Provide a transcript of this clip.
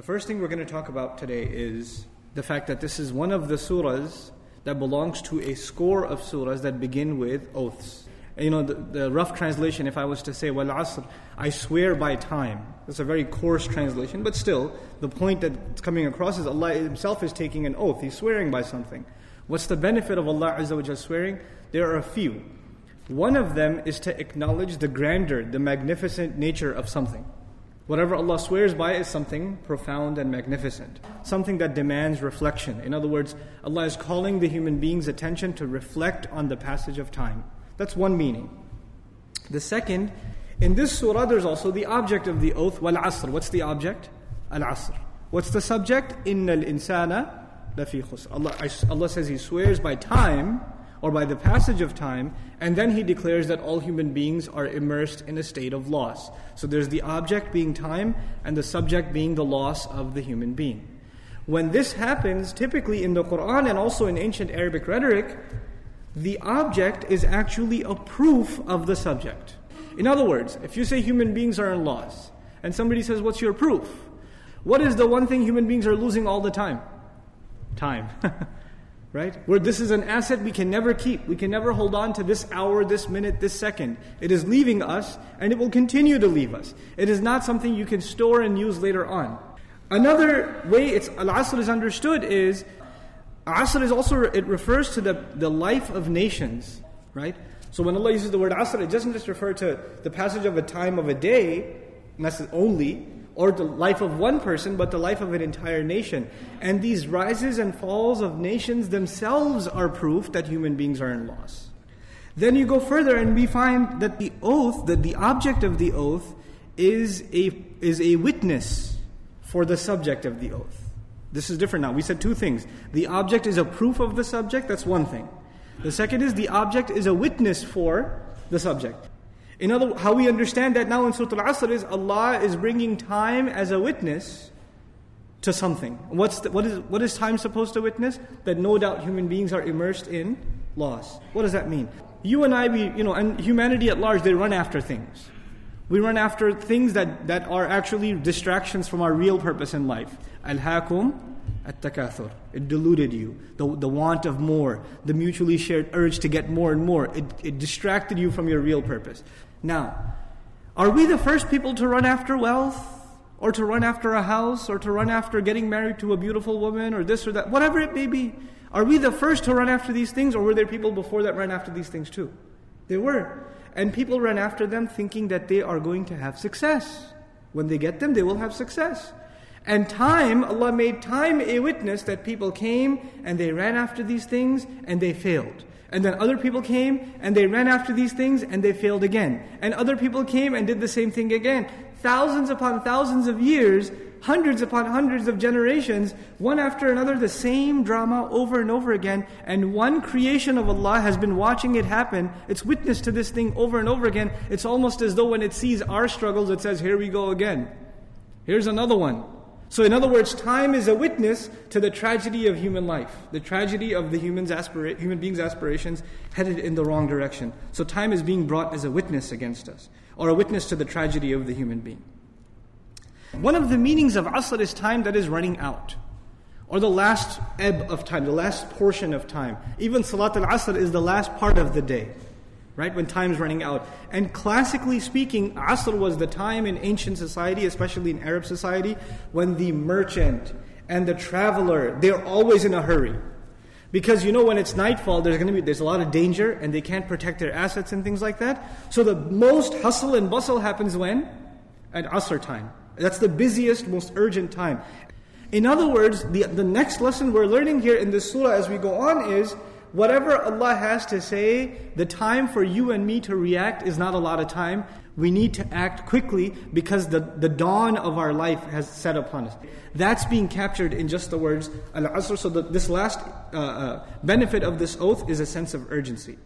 The first thing we're going to talk about today is the fact that this is one of the surahs that belongs to a score of surahs that begin with oaths. And the rough translation, if I was to say, Wal Asr, I swear by time. It's a very coarse translation, but still, the point that's coming across is Allah Himself is taking an oath. He's swearing by something. What's the benefit of Allah Azza wa Jalla swearing? There are a few. One of them is to acknowledge the grandeur, the magnificent nature of something. Whatever Allah swears by is something profound and magnificent. Something that demands reflection. In other words, Allah is calling the human being's attention to reflect on the passage of time. That's one meaning. The second, in this surah there's also the object of the oath, Wal Asr. What's the object? Al-Asr. What's the subject? Innal insana lafi khusr. Allah says He swears by time, or by the passage of time, and then He declares that all human beings are immersed in a state of loss. So there's the object being time, and the subject being the loss of the human being. When this happens, typically in the Quran and also in ancient Arabic rhetoric, the object is actually a proof of the subject. In other words, if you say human beings are in loss, and somebody says, what's your proof? What is the one thing human beings are losing all the time? Time. Right? Where this is an asset we can never keep. We can never hold on to this hour, this minute, this second. It is leaving us, and it will continue to leave us. It is not something you can store and use later on. Another way Al-Asr is understood is, Asr is also, it refers to the life of nations, right? So when Allah uses the word Asr, it doesn't just refer to the passage of a time of a day, only, or the life of one person, but the life of an entire nation. And these rises and falls of nations themselves are proof that human beings are in loss. Then you go further and we find that the oath, that the object of the oath is a witness for the subject of the oath. This is different now. We said two things. The object is a proof of the subject, that's one thing. The second is the object is a witness for the subject. How we understand that now in Surah Al-Asr is Allah is bringing time as a witness to something. What is time supposed to witness? That no doubt human beings are immersed in loss. What does that mean? You and I, and humanity at large, they run after things. We run after things that are actually distractions from our real purpose in life. Alhaakum at-takathur. It deluded you. The want of more, the mutually shared urge to get more and more. It distracted you from your real purpose. Now, are we the first people to run after wealth? Or to run after a house? Or to run after getting married to a beautiful woman? Or this or that? Whatever it may be. Are we the first to run after these things? Or were there people before that ran after these things too? There were. And people ran after them thinking that they are going to have success. When they get them, they will have success. And time, Allah made time a witness that people came and they ran after these things and they failed. And then other people came and they ran after these things and they failed again. And other people came and did the same thing again. Thousands upon thousands of years, hundreds upon hundreds of generations, one after another, the same drama over and over again. And one creation of Allah has been watching it happen. It's witness to this thing over and over again. It's almost as though when it sees our struggles, it says, here we go again. Here's another one. So in other words, time is a witness to the tragedy of human life, the tragedy of the human being's aspirations headed in the wrong direction. So time is being brought as a witness against us, or a witness to the tragedy of the human being. One of the meanings of Asr is time that is running out, or the last ebb of time, the last portion of time. Even Salat al-Asr is the last part of the day, right, when time is running out. And classically speaking, Asr was the time in ancient society, especially in Arab society, when the merchant and the traveler, they're always in a hurry. Because when it's nightfall, there's a lot of danger and they can't protect their assets and things like that. So the most hustle and bustle happens when? At Asr time. That's the busiest, most urgent time. In other words, the next lesson we're learning here in this surah as we go on is, whatever Allah has to say, the time for you and me to react is not a lot of time. We need to act quickly because the dawn of our life has set upon us. That's being captured in just the words Al-Asr. So this last benefit of this oath is a sense of urgency.